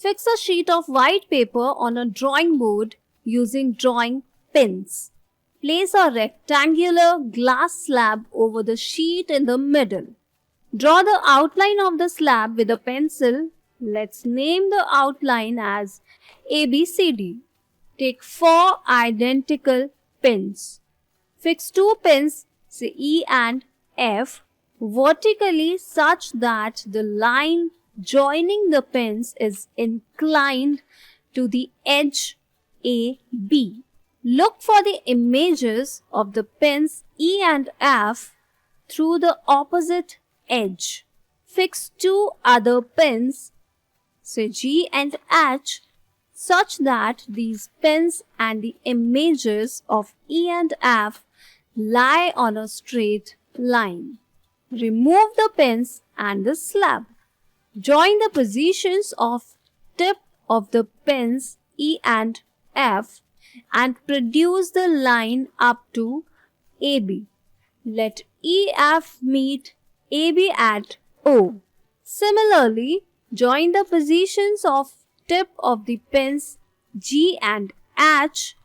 Fix a sheet of white paper on a drawing board using drawing pins. Place a rectangular glass slab over the sheet in the middle. Draw the outline of the slab with a pencil. Let's name the outline as ABCD. Take 4 identical pins. Fix 2 pins, say E and F, vertically such that the line joining the pins is inclined to the edge AB. Look for the images of the pins E and F through the opposite edge. Fix 2 other pins, say G and H, such that these pins and the images of E and F lie on a straight line. Remove the pins and the slab. Join the positions of tip of the pins E and F and produce the line up to AB. Let EF meet AB at O. Similarly, join the positions of tip of the pins G and H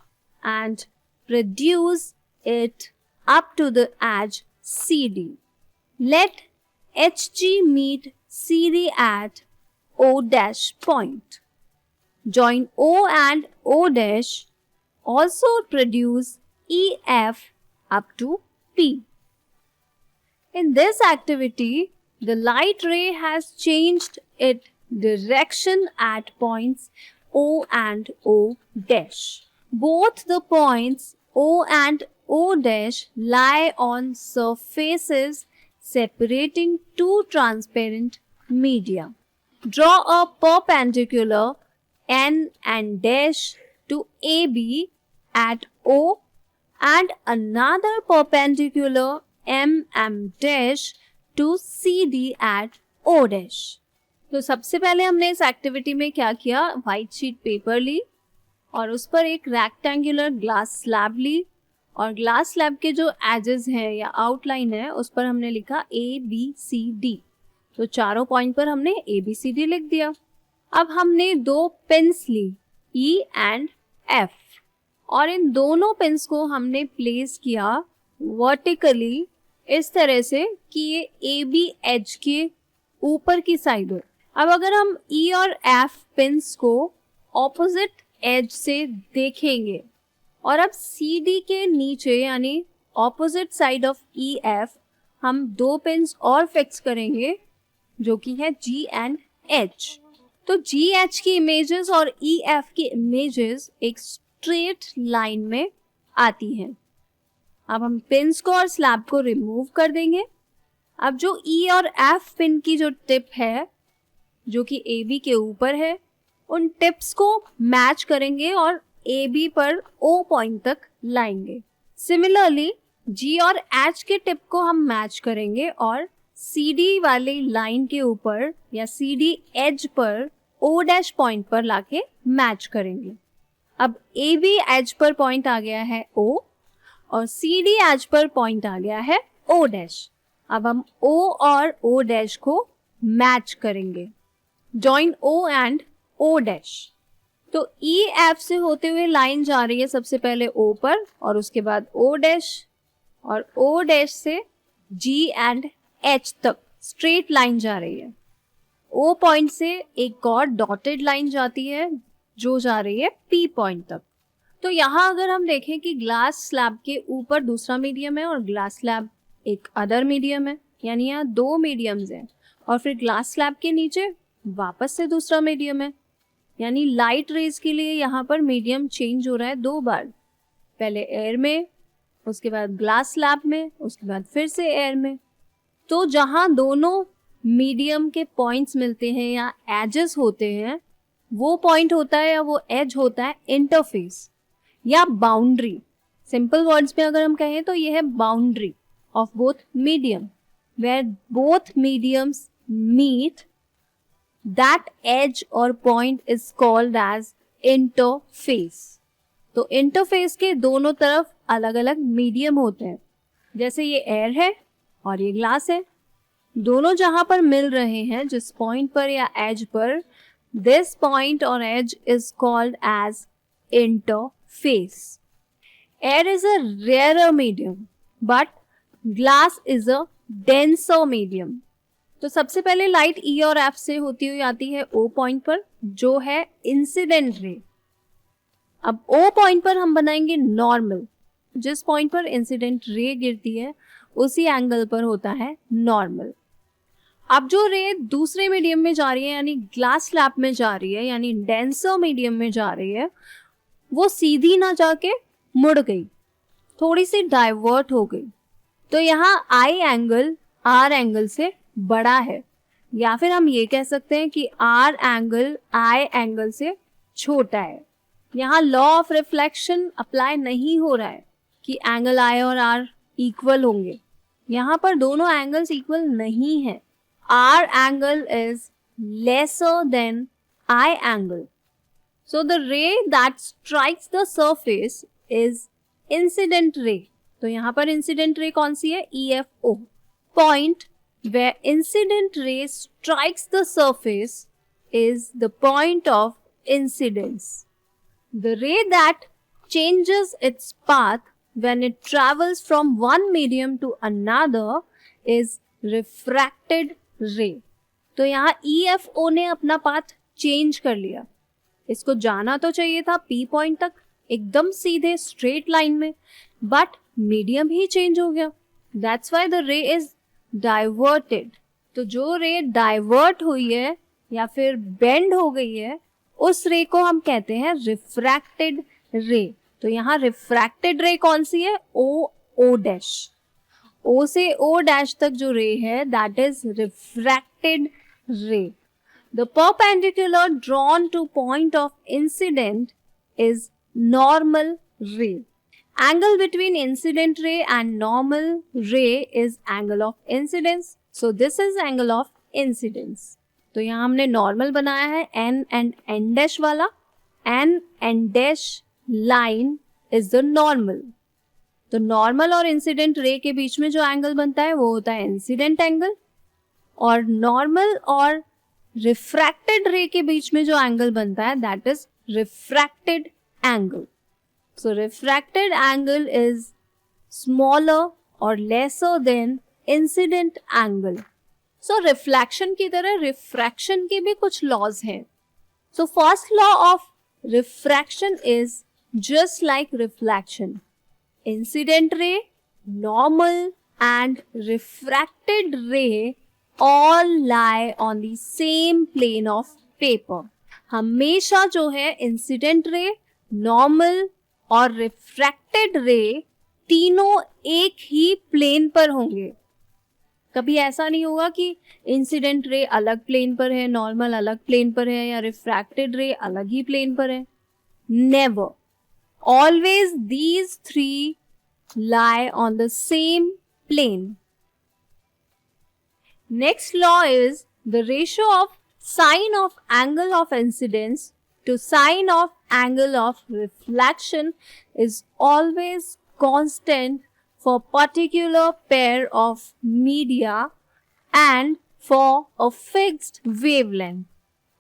and produce it up to the edge CD. Let HG meet CD at O dash point. Join O and O dash. Also produce EF up to P. In this activity, the light ray has changed its direction at points O and O dash. Both the points O and O dash lie on surfaces separating two transparent media. Draw a perpendicular N and dash to AB at O and another perpendicular M dash to CD at O dash. तो सबसे पहले हमने इस activity में क्या किया, white sheet paper ली और उस पर एक रेक्टेंगुलर ग्लास स्लैब ली और ग्लास स्लैब के जो एजेस हैं या आउटलाइन है उस पर हमने लिखा ABCD. तो चारों पॉइंट पर हमने ABCD लिख दिया. अब हमने 2 पिन्स ली E एंड F और इन दोनों पिन्स को हमने प्लेस किया वर्टिकली इस तरह से कि ये AB एज के ऊपर की साइड हो. अब अगर हम E और F पिन्स को ऑपोजिट एज से देखेंगे और अब CD के नीचे यानी ऑपोजिट साइड ऑफ EF हम 2 पिन्स और फिक्स करेंगे जो कि है G एंड H. तो GH की इमेजेस और EF की इमेजेस एक स्ट्रेट लाइन में आती हैं. अब हम पिन्स को और स्लैब को रिमूव कर देंगे. अब जो E और F पिन की जो टिप है जो कि AB के ऊपर है उन टिप्स को मैच करेंगे और AB पर O पॉइंट तक लाएंगे. सिमिलरली G और H के टिप को हम मैच करेंगे और CD वाली लाइन के ऊपर या CD एज पर O डैश पॉइंट पर लाके मैच करेंगे. अब AB एज पर पॉइंट आ गया है O और CD एज पर पॉइंट आ गया है O डैश. अब हम O और O डैश को मैच करेंगे. Join O and O dash. तो EF से होते हुए लाइन जा रही है सबसे पहले O पर और उसके बाद O डैश और O डैश से G एंड H तक स्ट्रेट लाइन जा रही है. O पॉइंट से एक और डॉटेड लाइन जाती है जो जा रही है P पॉइंट तक. तो यहाँ अगर हम देखें कि ग्लास स्लैब के ऊपर दूसरा मीडियम है और ग्लास स्लैब एक अदर मीडियम है यानी यहाँ 2 मीडियम्स हैं और फिर ग्लास स्लैब के नीचे वापस से दूसरा मीडियम है यानी लाइट रेज के लिए यहाँ पर मीडियम चेंज हो रहा है 2 बार. पहले एयर में, उसके बाद ग्लास स्लैब में, उसके बाद फिर से एयर में. तो जहाँ दोनों मीडियम के पॉइंट्स मिलते हैं या एजेस होते हैं वो पॉइंट होता है या वो एज होता है इंटरफेस या बाउंड्री. सिंपल वर्ड्स में अगर हम कहें तो ये है boundary of both medium where both mediums meet. That edge और point is called edge interface. तो इंटरफेस के दोनों तरफ अलग अलग मीडियम होते हैं. जैसे ये एयर है और ये ग्लास है. दोनों जहां पर मिल रहे हैं जिस पॉइंट पर या as per This point or edge is called as interface. Air is a rarer medium, but glass is a denser medium. तो सबसे पहले लाइट ई और एफ से होती हुई आती है ओ पॉइंट पर, जो है इंसिडेंट रे. अब ओ पॉइंट पर हम बनाएंगे नॉर्मल. जिस पॉइंट पर इंसिडेंट रे गिरती है उसी एंगल पर होता है नॉर्मल. अब जो रे दूसरे मीडियम में जा रही है, यानी ग्लास स्लैब में जा रही है, यानी डेंसर मीडियम में जा रही है, वो सीधी ना जाके मुड़ गई, थोड़ी सी डाइवर्ट हो गई. तो यहाँ आई एंगल आर एंगल से बड़ा है, या फिर हम ये कह सकते हैं कि आर एंगल आई एंगल से छोटा है. यहाँ लॉ ऑफ रिफ्लेक्शन अप्लाई नहीं हो रहा है कि एंगल आई और आर इक्वल होंगे. यहाँ पर दोनों एंगल्स इक्वल नहीं है. R angle is lesser than I angle. So the ray that strikes the surface is incident ray. तो यहाँ पर incident ray कौन सी है? EFO. Point where incident ray strikes the surface is the point of incidence. The ray that changes its path when it travels from one medium to another is refracted रे. तो यहाँ EFO ने अपना path change कर लिया. इसको जाना तो चाहिए था P पॉइंट तक एकदम सीधे स्ट्रेट लाइन में, बट मीडियम ही चेंज हो गया. दैट्स व्हाई द रे इज डाइवर्टेड. तो जो रे डाइवर्ट हुई है या फिर बेंड हो गई है, उस रे को हम कहते हैं रिफ्रैक्टेड रे. तो यहाँ रिफ्रैक्टेड रे कौन सी है? O dash. O से O डैश तक जो रे है, that is refracted ray. The perpendicular drawn to point of incident is normal ray. Angle between incident ray and normal ray is angle of incidence. So this is angle of incidence. तो यहाँ हमने normal बनाया है N and N dash वाला. N and dash line is the normal. तो normal और incident ray के बीच में जो एंगल बनता है वो होता है इंसिडेंट एंगल, और नॉर्मल और रिफ्रैक्टेड रे के बीच में जो एंगल बनता है that is refracted angle. So refracted angle is smaller और लेसर देन इंसिडेंट एंगल. सो रिफ्लेक्शन की तरह रिफ्रैक्शन के भी कुछ लॉज हैं. So first law of refraction is just like reflection. Incident ray, normal and refracted ray all lie on the same plane of paper. हमेशा जो है incident ray, normal और refracted ray तीनों एक ही प्लेन पर होंगे. कभी ऐसा नहीं होगा कि इंसिडेंट रे अलग प्लेन पर है, नॉर्मल अलग प्लेन पर है, या रिफ्रैक्टेड रे अलग ही प्लेन पर है. Never. Always these three lie on the same plane. Next law is the ratio of sine of angle of incidence to sine of angle of reflection is always constant for particular pair of media and for a fixed wavelength.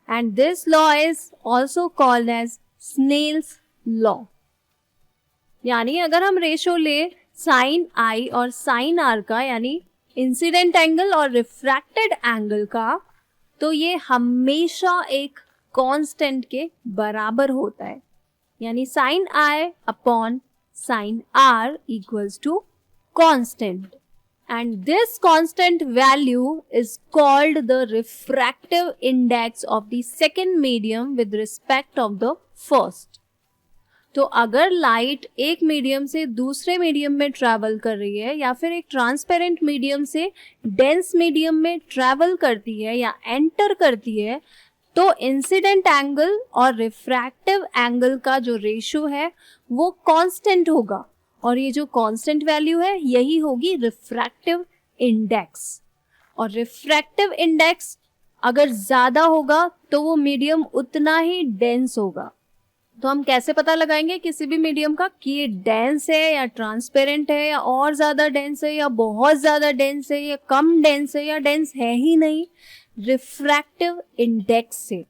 And this law is also called as Snell's law. यानी अगर हम ratio ले sign आई और sign are का, यानी incident angle और refracted angle का, तो ये हमेशा एक कांस्टेंट के बराबर होता है. यानी sine i upon sine r equals to constant, and this constant value is called the refractive index of the second medium with respect of the first. तो अगर लाइट एक मीडियम से दूसरे मीडियम में ट्रैवल कर रही है, या फिर एक ट्रांसपेरेंट मीडियम से डेंस मीडियम में ट्रैवल करती है या एंटर करती है, तो इंसिडेंट एंगल और रिफ्रैक्टिव एंगल का जो रेशियो है वो कांस्टेंट होगा, और ये जो कांस्टेंट वैल्यू है यही होगी रिफ्रैक्टिव इंडेक्स. और रिफ्रैक्टिव इंडेक्स अगर ज़्यादा होगा तो वो मीडियम उतना ही डेंस होगा. तो हम कैसे पता लगाएंगे किसी भी मीडियम का कि ये डेंस है या ट्रांसपेरेंट है, या और ज़्यादा डेंस है या बहुत ज़्यादा डेंस है, या कम डेंस है या डेंस है ही नहीं? रिफ्रैक्टिव इंडेक्स से.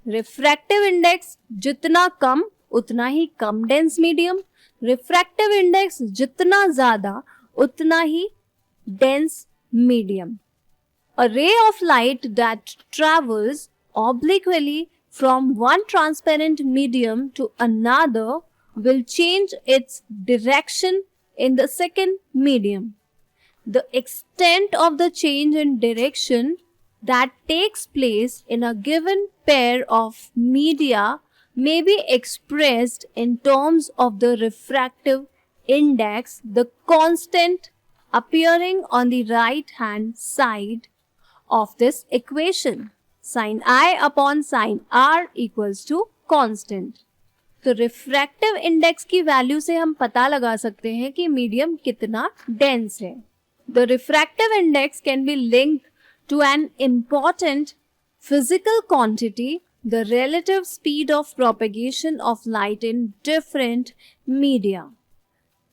रिफ्रैक्टिव इंडेक्स जितना कम उतना ही कम डेंस मीडियम, रिफ्रैक्टिव इंडेक्स जितना ज्यादा उतना ही dense medium. A ray of light that travels obliquely from one transparent medium to another will change its direction in the second medium. The extent of the change in direction that takes place in a given pair of media may be expressed in terms of the refractive index, the constant appearing on the right hand side of this equation. Sin I upon sin R equals to constant. तो refractive index की value से हम पता लगा सकते हैं कि medium कितना डेंस है. The refractive index can be linked to an important physical quantity, the relative speed of propagation of light in different media.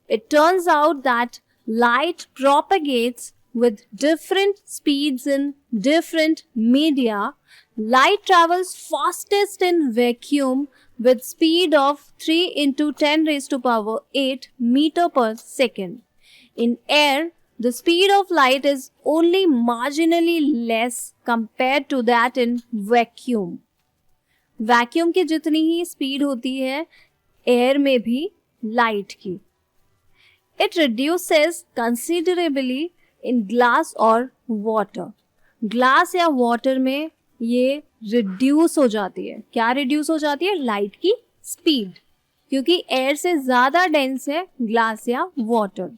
It turns out that light propagates with different speeds in different media. Light travels fastest in vacuum with speed of 3 into 10 raised to power 8 meter per second. In air, the speed of light is only marginally less compared to that in vacuum. Vacuum की जितनी ही speed होती है air में भी light की. It reduces considerably in glass or water. Glass या water में ये reduce हो जाती है. क्या reduce हो जाती है? Light की speed, क्योंकि air से ज़्यादा dense है glass या water.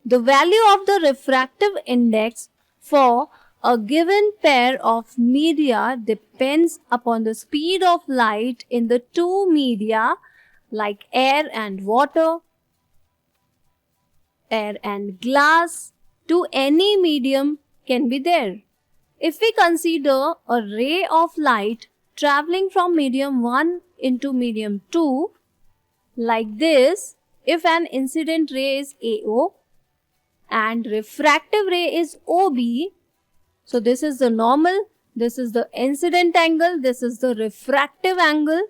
The value of the refractive index for a given pair of media depends upon the speed of light in the two media like air and water, air and glass. To any medium can be there. If we consider a ray of light traveling from medium 1 into medium 2 like this, if an incident ray is AO and refractive ray is OB, so this is the normal, this is the incident angle, this is the refractive angle,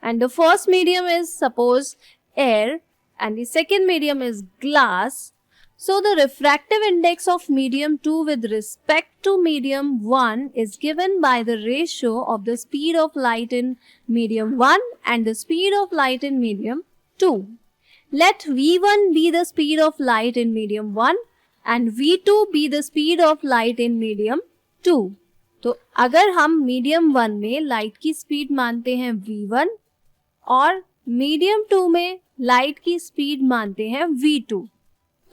and the first medium is suppose air and the second medium is glass. So the refractive index of medium 2 with respect to medium 1 is given by the ratio of the speed of light in medium 1 and the speed of light in medium 2. Let V1 be the speed of light in medium 1 and V2 be the speed of light in medium 2. तो अगर हम medium 1 में light की speed मानते हैं V1 और medium 2 में light की speed मानते हैं V2,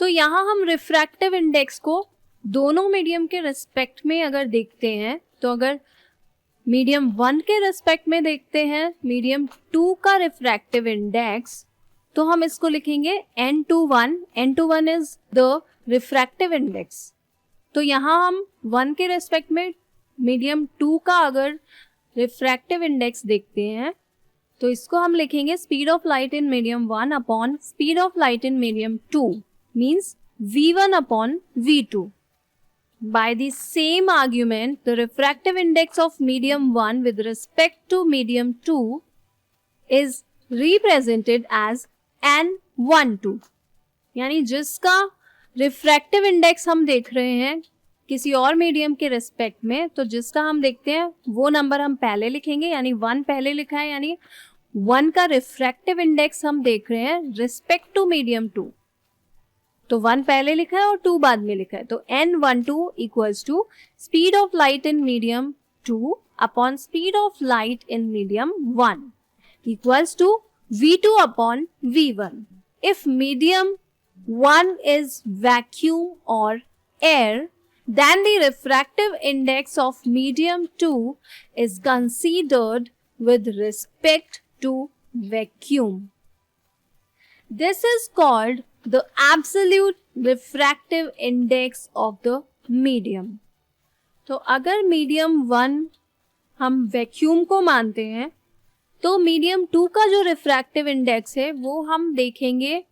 तो यहाँ हम रिफ्रैक्टिव इंडेक्स को दोनों मीडियम के रिस्पेक्ट में अगर देखते हैं, तो अगर मीडियम 1 के रिस्पेक्ट में देखते हैं मीडियम 2 का रिफ्रैक्टिव इंडेक्स, तो हम इसको लिखेंगे N21. N21 is the refractive index. तो यहाँ हम 1 के रिस्पेक्ट में मीडियम 2 का अगर रिफ्रैक्टिव इंडेक्स देखते हैं, तो इसको हम लिखेंगे speed of light in medium 1 upon speed of light in medium 2 means V1 upon V2. By the same argument, the refractive index of medium 1 with respect to medium 2 is represented as N12. यानी जिसका refractive index हम देख रहे हैं किसी और medium के respect में, तो जिसका हम देखते हैं वो नंबर हम पहले लिखेंगे, यानी 1 पहले लिखा है, यानी 1 का रिफ्रैक्टिव इंडेक्स हम देख रहे हैं रिस्पेक्ट टू मीडियम 2, तो 1 पहले लिखा है और 2 बाद में लिखा है. तो N12 equals to speed of light in medium 2 upon speed of light in medium 1 equals to V2 upon V1. If medium 1 is vacuum और air, then the refractive index of medium 2 is considered with respect to vacuum. This is called the absolute refractive index of the medium. तो अगर medium 1 हम vacuum को मानते हैं, तो medium 2 का जो refractive index है वो हम देखेंगे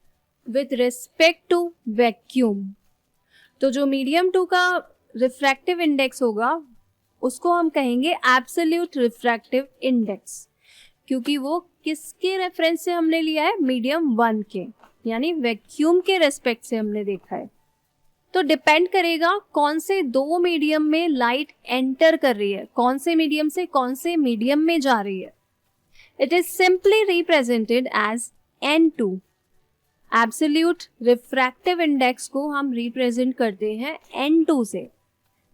with respect to vacuum. तो जो medium 2 का refractive index होगा उसको हम कहेंगे एब्सोल्यूट रिफ्रैक्टिव इंडेक्स, क्योंकि वो किसके रेफरेंस से हमने लिया है, मीडियम 1 के, यानी वैक्यूम के रेस्पेक्ट से हमने देखा है। तो डिपेंड करेगा कौन से दो मीडियम में लाइट एंटर कर रही है, कौन से मीडियम से कौन से मीडियम में जा रही है। It is simply represented as N2। Absolute refractive index को हम रिप्रेजेंट करते हैं N2 से।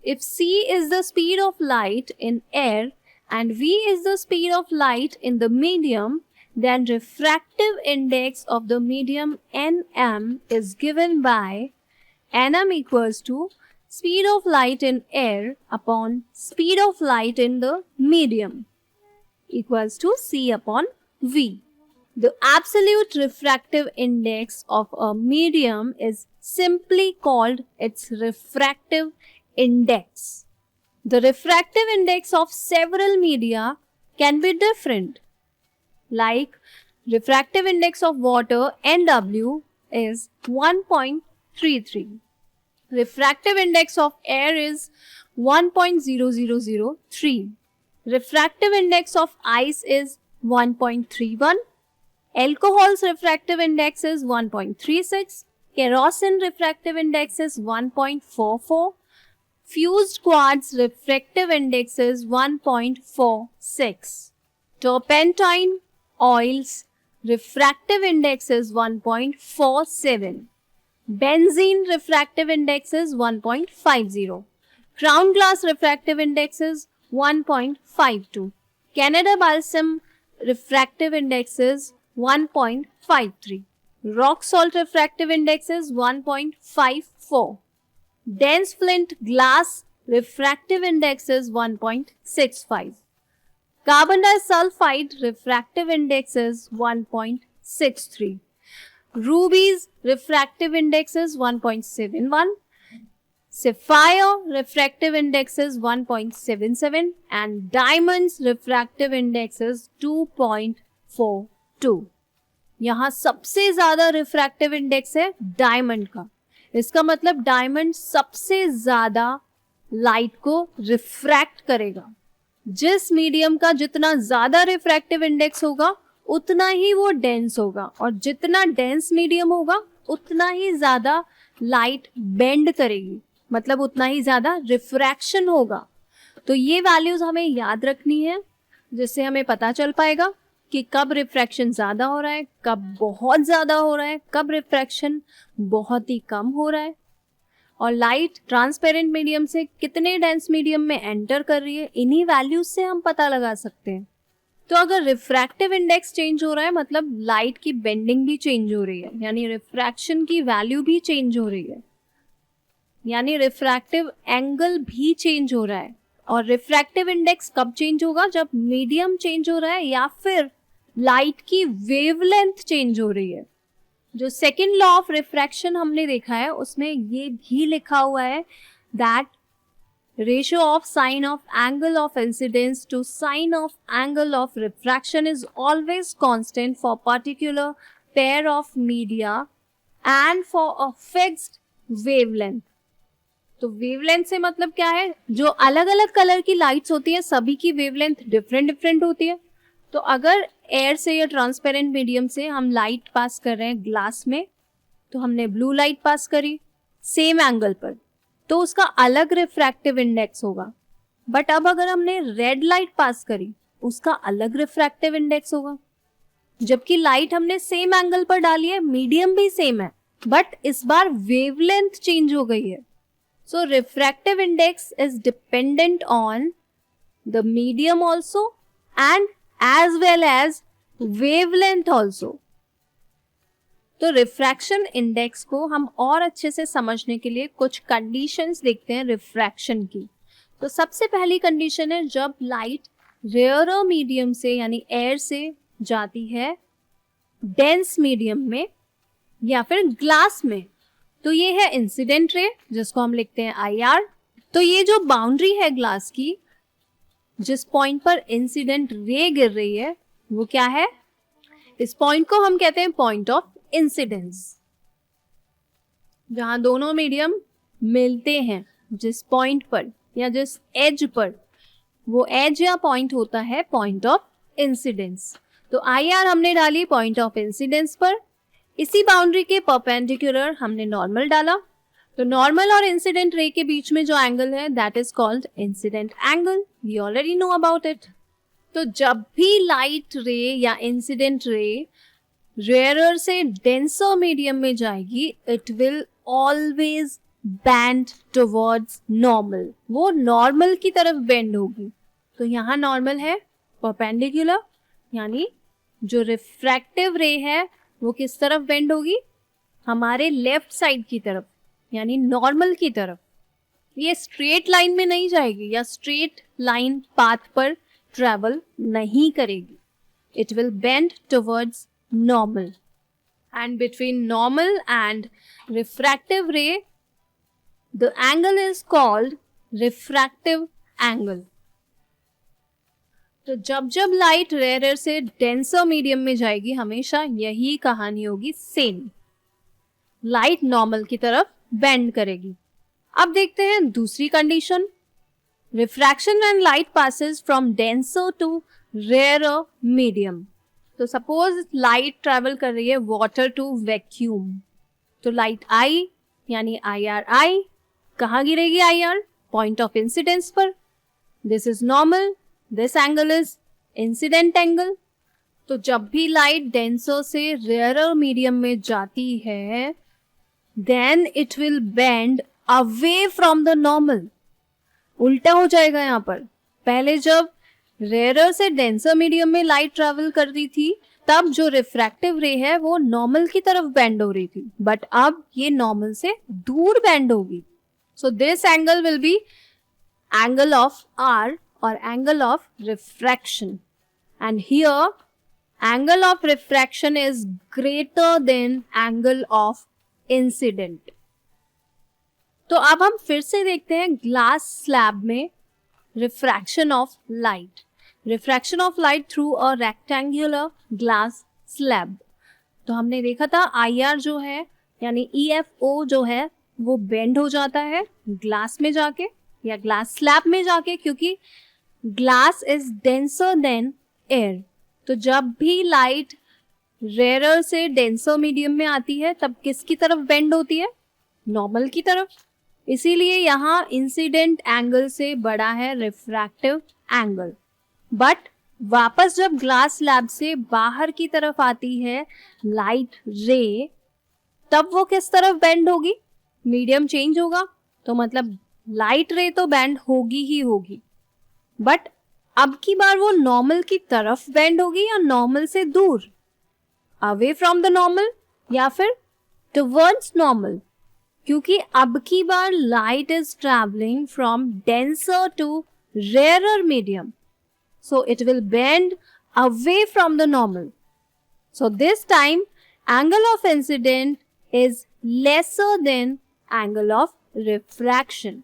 If c is the speed of light in air and v is the speed of light in the medium, then refractive index of the medium Nm is given by Nm equals to speed of light in air upon speed of light in the medium equals to c upon v. The absolute refractive index of a medium is simply called its refractive index. The refractive index of several media can be different. Like refractive index of water NW is 1.33. Refractive index of air is 1.0003. Refractive index of ice is 1.31. Alcohol's refractive index is 1.36. Kerosene refractive index is 1.44. Fused quartz refractive index is 1.46. Turpentine oil's refractive index is 1.47. Benzene refractive index is 1.50. Crown glass refractive index is 1.52. Canada balsam refractive index is 1.53. Rock salt refractive index is 1.54. Dense flint glass refractive index is 1.65. Carbon disulfide refractive index is 1.63. Ruby's refractive index is 1.71. Sapphire refractive index is 1.77 and diamond's refractive index is 2.42. यहाँ सबसे ज्यादा refractive index है diamond का। इसका मतलब diamond सबसे ज्यादा light को रिफ्रैक्ट करेगा। जिस मीडियम का जितना ज्यादा रिफ्रैक्टिव इंडेक्स होगा उतना ही वो डेंस होगा, और जितना डेंस मीडियम होगा उतना ही ज्यादा लाइट बेंड करेगी, मतलब उतना ही ज्यादा रिफ्रैक्शन होगा। तो ये वैल्यूज हमें याद रखनी है, जिससे हमें पता चल पाएगा कि कब रिफ्रैक्शन ज़्यादा हो रहा है, कब बहुत ज़्यादा हो रहा है, कब रिफ्रैक्शन बहुत ही कम हो रहा है, और लाइट ट्रांसपेरेंट मीडियम से कितने डेंस मीडियम में एंटर कर रही है। इन्हीं वैल्यूज से हम पता लगा सकते हैं। तो अगर रिफ्रैक्टिव इंडेक्स चेंज हो रहा है मतलब लाइट की बेंडिंग भी चेंज हो रही है, यानी रिफ्रैक्शन की वैल्यू भी चेंज हो रही है, यानी रिफ्रैक्टिव एंगल भी चेंज हो रहा है। और रिफ्रैक्टिव इंडेक्स कब चेंज होगा, जब मीडियम चेंज हो रहा है या फिर लाइट की वेवलेंथ चेंज हो रही है। जो सेकेंड लॉ ऑफ रिफ्रैक्शन हमने देखा है उसमें ये भी लिखा हुआ है that ratio of sine of angle of incidence to sine of angle of refraction is always constant for particular pair of media and for a fixed wavelength. तो वेवलेंथ से मतलब क्या है, जो अलग अलग कलर की लाइट्स होती है सभी की वेवलेंथ डिफरेंट डिफरेंट होती है। तो अगर एयर से या ट्रांसपेरेंट मीडियम से हम लाइट पास कर रहे हैं ग्लास में, तो हमने ब्लू लाइट पास करी सेम एंगल पर, तो उसका अलग रिफ्रैक्टिव इंडेक्स होगा। बट अब अगर हमने रेड लाइट पास करी उसका अलग रिफ्रैक्टिव इंडेक्स होगा। जबकि लाइट हमने सेम एंगल पर डाली है, मीडियम भी सेम है, बट इस बार वेवलेंथ चेंज हो गई है। So refractive index is dependent on the medium also and as well as wavelength also. तो रिफ्रैक्शन इंडेक्स को हम और अच्छे से समझने के लिए कुछ कंडीशंस देखते हैं रिफ्रैक्शन की। तो सबसे पहली कंडीशन है जब लाइट रेयरर मीडियम से यानी एयर से जाती है डेंस मीडियम में या फिर ग्लास में, तो ये है इंसिडेंट रे जिसको हम लिखते हैं IR। तो ये जो बाउंड्री है ग्लास की, जिस पॉइंट पर इंसिडेंट रे गिर रही है वो क्या है, इस पॉइंट को हम कहते हैं पॉइंट ऑफ इंसिडेंस। जहां दोनों मीडियम मिलते हैं, जिस पॉइंट पर या जिस एज पर वो एज या पॉइंट होता है पॉइंट ऑफ इंसिडेंस। तो IR हमने डाली पॉइंट ऑफ इंसिडेंस पर, इसी बाउंड्री के परपेंडिकुलर हमने नॉर्मल डाला। तो नॉर्मल और इंसिडेंट रे के बीच में जो एंगल है that is called incident angle, we already know about it. तो जब भी लाइट रे या इंसिडेंट रे रेयरर से डेंसर मीडियम में जाएगी, it will always bend towards normal, वो नॉर्मल की तरफ बेंड होगी। तो यहाँ नॉर्मल है परपेंडिकुलर, यानी जो रिफ्रैक्टिव रे है वो किस तरफ बेंड होगी, हमारे लेफ्ट साइड की तरफ, यानी नॉर्मल की तरफ। ये स्ट्रेट लाइन में नहीं जाएगी या स्ट्रेट लाइन पाथ पर ट्रेवल नहीं करेगी, it will bend towards normal, and between normal and refractive ray the angle is called refractive angle। तो जब जब लाइट रेयर से डेंसर मीडियम में जाएगी हमेशा यही कहानी होगी सेम, लाइट नॉर्मल की तरफ बेंड करेगी। अब देखते हैं दूसरी condition, refraction when light passes from denser to rarer medium. तो सपोज लाइट ट्रैवल कर रही है वाटर टू वैक्यूम, तो लाइट आई यानी IR आई, कहाँ गिरेगी IR, पॉइंट ऑफ इंसिडेंस पर। This is normal, this angle is incident angle. तो जब भी लाइट डेंसर से रेयरर मीडियम में जाती है then it will bend away from the normal, उल्टा हो जाएगा यहाँ पर। पहले जब रेयरर से डेंसर मीडियम में लाइट ट्रैवल कर रही थी तब जो रिफ्रैक्टिव रे है वो नॉर्मल की तरफ बेंड हो रही थी, बट अब ये नॉर्मल से दूर बेंड होगी। So this angle will be angle of R और angle of refraction, and here angle of refraction is greater than angle of incident. तो अब हम फिर से देखते हैं ग्लास स्लैब में refraction of light, refraction of light through a rectangular glass slab. तो हमने देखा था IR जो है यानी EFO जो है वो बेंड हो जाता है ग्लास में जाके या ग्लास स्लैब में जाके, क्योंकि glass is denser then air. तो जब भी लाइट रेयरर से डेंसर मीडियम में आती है तब किसकी तरफ बेंड होती है, नॉर्मल की तरफ। इसीलिए यहाँ इंसिडेंट एंगल से बड़ा है रिफ्रैक्टिव एंगल। बट वापस जब ग्लास स्लैब से बाहर की तरफ आती है लाइट रे तब वो किस तरफ बेंड होगी, मीडियम चेंज होगा, तो मतलब लाइट रे तो बेंड होगी ही होगी, बट अब की बार वो नॉर्मल की तरफ बेंड होगी या नॉर्मल से दूर, अवे फ्रॉम द नॉर्मल या फिर टुवर्ड्स नॉर्मल, क्योंकि अब की बार light is travelling from denser to rarer medium, so it will bend away from the normal. So this time angle of incident is lesser than angle of refraction.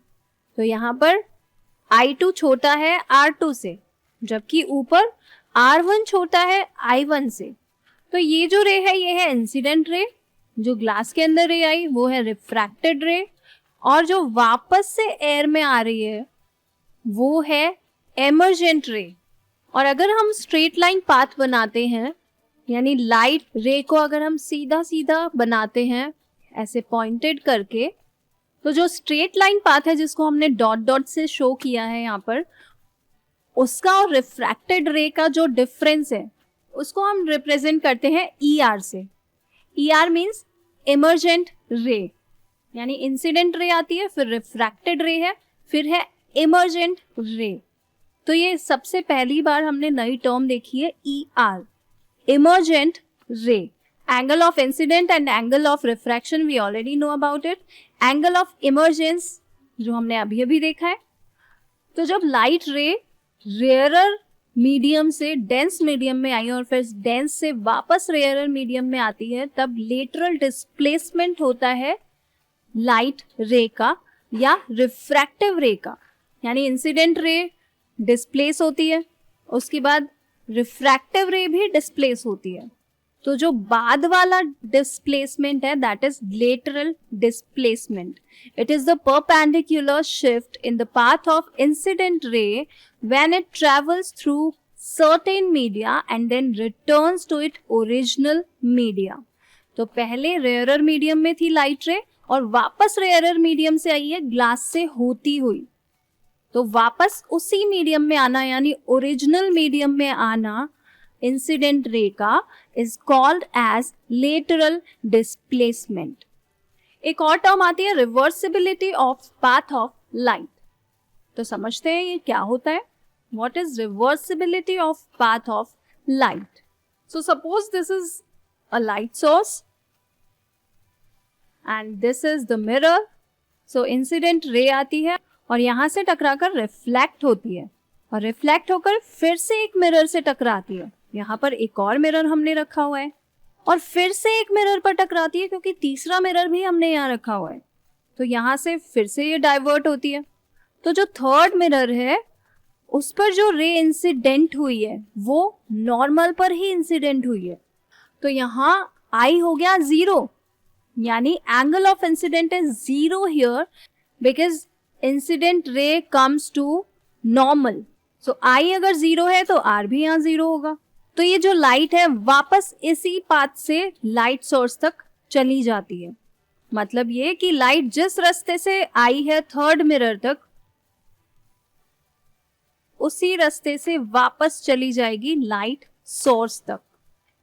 तो यहाँ पर I2 छोटा है R2 से, जबकि ऊपर R1 छोटा है I1 से। तो ये जो रे है ये है इंसिडेंट रे, जो ग्लास के अंदर रे आई वो है रिफ्रैक्टेड रे, और जो वापस से एयर में आ रही है वो है एमर्जेंट रे। और अगर हम स्ट्रेट लाइन पाथ बनाते हैं, यानी लाइट रे को अगर हम सीधा सीधा बनाते हैं ऐसे पॉइंटेड करके, तो जो स्ट्रेट लाइन पाथ है जिसको हमने डॉट डॉट से शो किया है यहाँ पर, उसका और रिफ्रैक्टेड रे का जो डिफरेंस है उसको हम रिप्रेजेंट करते हैं ER से। ER मीन्स इमर्जेंट रे, यानी इंसिडेंट रे आती है, फिर रिफ्रैक्टेड रे है, फिर है इमर्जेंट रे। तो ये सबसे पहली बार हमने नई टर्म देखी है ER, emergent ray. Angle of incident and angle of refraction we already know about it. Angle of emergence जो हमने अभी अभी देखा है। तो जब लाइट रे रेयरर मीडियम से डेंस मीडियम में आई और फिर डेंस से वापस रेयरर मीडियम में आती है तब लेटरल डिस्प्लेसमेंट होता है लाइट रे का या रिफ्रैक्टिव रे का, यानी इंसिडेंट रे डिस्प्लेस होती है, उसके बाद रिफ्रैक्टिव रे भी डिस्प्लेस होती है। तो जो बाद वाला डिस्प्लेसमेंट है that is lateral displacement. It is the perpendicular shift in the path of incident ray when it travels through certain media and then returns to it original media. तो पहले रेयरर मीडियम में थी light रे और वापस rarer medium से आई है glass से होती हुई. तो वापस उसी मीडियम में आना यानी ओरिजिनल मीडियम में आना इंसिडेंट रे का is called as lateral displacement. एक और टर्म आती है reversibility of path of light. तो समझते हैं ये क्या होता है. What is reversibility of path of light. So suppose this is a light source and this is the mirror. So incident ray आती है और यहां से टकराकर रिफ्लेक्ट होती है और रिफ्लेक्ट होकर फिर से एक मिरर से टकराती है. यहाँ पर एक और मिरर हमने रखा हुआ है और फिर से एक मिरर पर टकराती है क्योंकि तीसरा मिरर भी हमने यहाँ रखा हुआ है. तो यहाँ से फिर से ये डाइवर्ट होती है. तो जो थर्ड मिरर है उस पर जो रे इंसिडेंट हुई है वो नॉर्मल पर ही इंसिडेंट हुई है. तो यहाँ आई हो गया 0 यानी angle of incident is 0 here because incident ray comes to normal. So I अगर 0 है तो आर भी यहाँ 0 होगा. तो ये जो लाइट है वापस इसी पाथ से लाइट सोर्स तक चली जाती है. मतलब ये कि लाइट जिस रास्ते से आई है थर्ड मिरर तक उसी रास्ते से वापस चली जाएगी लाइट सोर्स तक.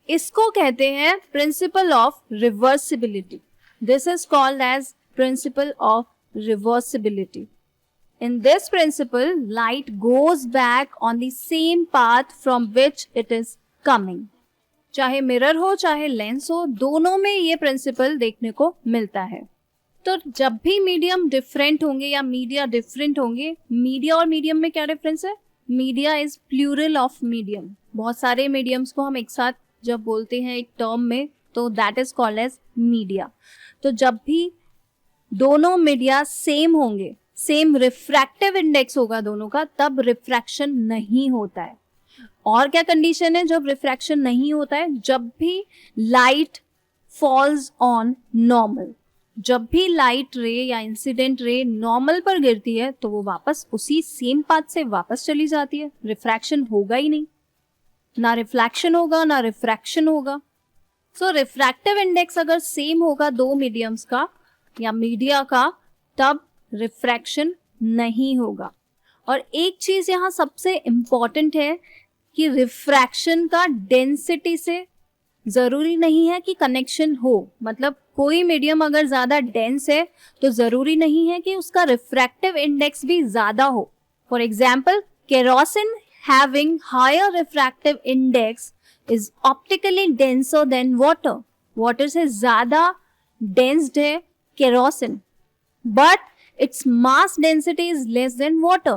इसको कहते हैं principle of reversibility. This is called as principle of reversibility. In this principle, light goes back on the same path from which it is coming. चाहे मिरर हो चाहे लेंस हो दोनों में ये प्रिंसिपल देखने को मिलता है. तो जब भी मीडियम डिफरेंट होंगे या मीडिया डिफरेंट होंगे, मीडिया और मीडियम में क्या डिफरेंस है. Media is plural of medium. बहुत सारे मीडियम्स को हम एक साथ जब बोलते हैं एक टर्म में तो that is called as media. तो जब भी दोनों मीडिया सेम होंगे, सेम रिफ्रैक्टिव इंडेक्स होगा दोनों का, तब रिफ्रैक्शन नहीं होता है. और क्या कंडीशन है जब रिफ्रैक्शन नहीं होता है. जब भी लाइट फॉल्स ऑन नॉर्मल. जब भी लाइट रे या इंसिडेंट रे नॉर्मल पर गिरती है तो वो वापस उसी सेम पाथ से वापस चली जाती है. रिफ्रैक्शन होगा ही नहीं. ना रिफ्लेक्शन होगा ना रिफ्रैक्शन होगा. सो रिफ्रैक्टिव इंडेक्स अगर सेम होगा दो मीडियम्स का या मीडिया का तब रिफ्रैक्शन नहीं होगा. और एक चीज यहाँ सबसे इम्पॉर्टेंट है कि रिफ्रैक्शन का डेंसिटी से जरूरी नहीं है कि कनेक्शन हो. मतलब कोई मीडियम अगर ज्यादा डेंस है तो जरूरी नहीं है कि उसका रिफ्रैक्टिव इंडेक्स भी ज्यादा हो. For example kerosene having higher refractive index is optically denser than water. Water से ज्यादा डेंस्ड है kerosene, but its mass density is less than water.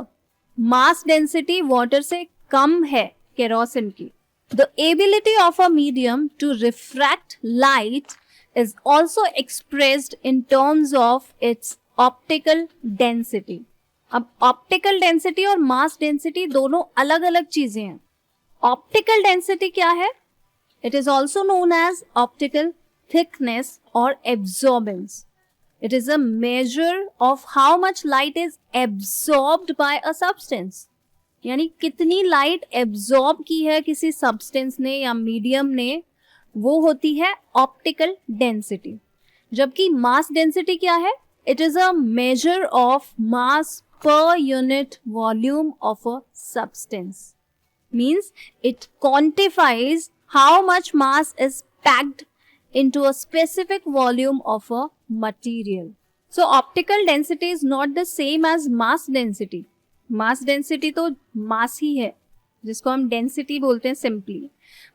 Mass density water से कम है kerosene की. The ability of a medium to refract light is also expressed in terms of its optical density. अब optical density और mass density दोनों अलग अलग चीजें हैं. Optical density क्या है? It is also known as optical thickness or absorbance. It is a measure of how much light is absorbed by a substance. यानी कितनी लाइट एब्जॉर्ब की है किसी सब्सटेंस ने या मीडियम ने, वो होती है ऑप्टिकल डेंसिटी. जबकि मास डेंसिटी क्या है? It is a measure of mass per unit volume of a substance. Means it quantifies how much mass is packed into a specific volume of a material. So optical density is not the same as mass density. Mass density तो mass ही है जिसको हम density बोलते हैं simply.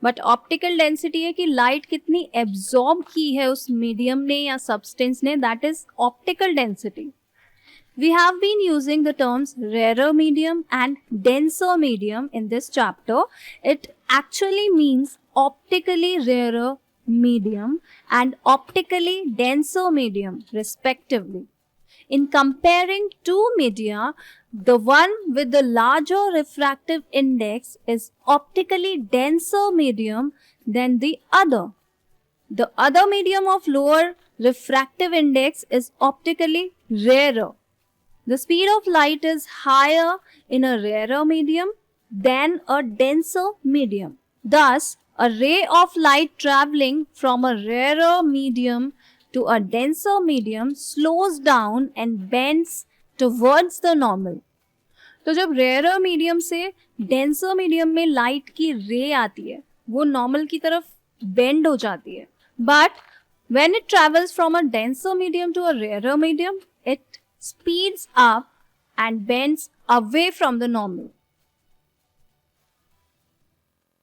But optical density है कि light कितनी absorb की है उस medium ने या substance ने, that is optical density. We have been using the terms rarer medium and denser medium in this chapter. It actually means optically rarer medium and optically denser medium respectively. In comparing two media, The one with the larger refractive index is optically denser medium than the other. The other medium of lower refractive index is optically rarer. The speed of light is higher in a rarer medium than a denser medium. Thus, a ray of light traveling from a rarer medium to a denser medium slows down and bends towards the normal. तो जब rare medium से denser medium में light की रे आती है वो normal की तरफ बेंड हो जाती है but when it travels from a denser medium to a rare medium it speeds up and bends away from the normal.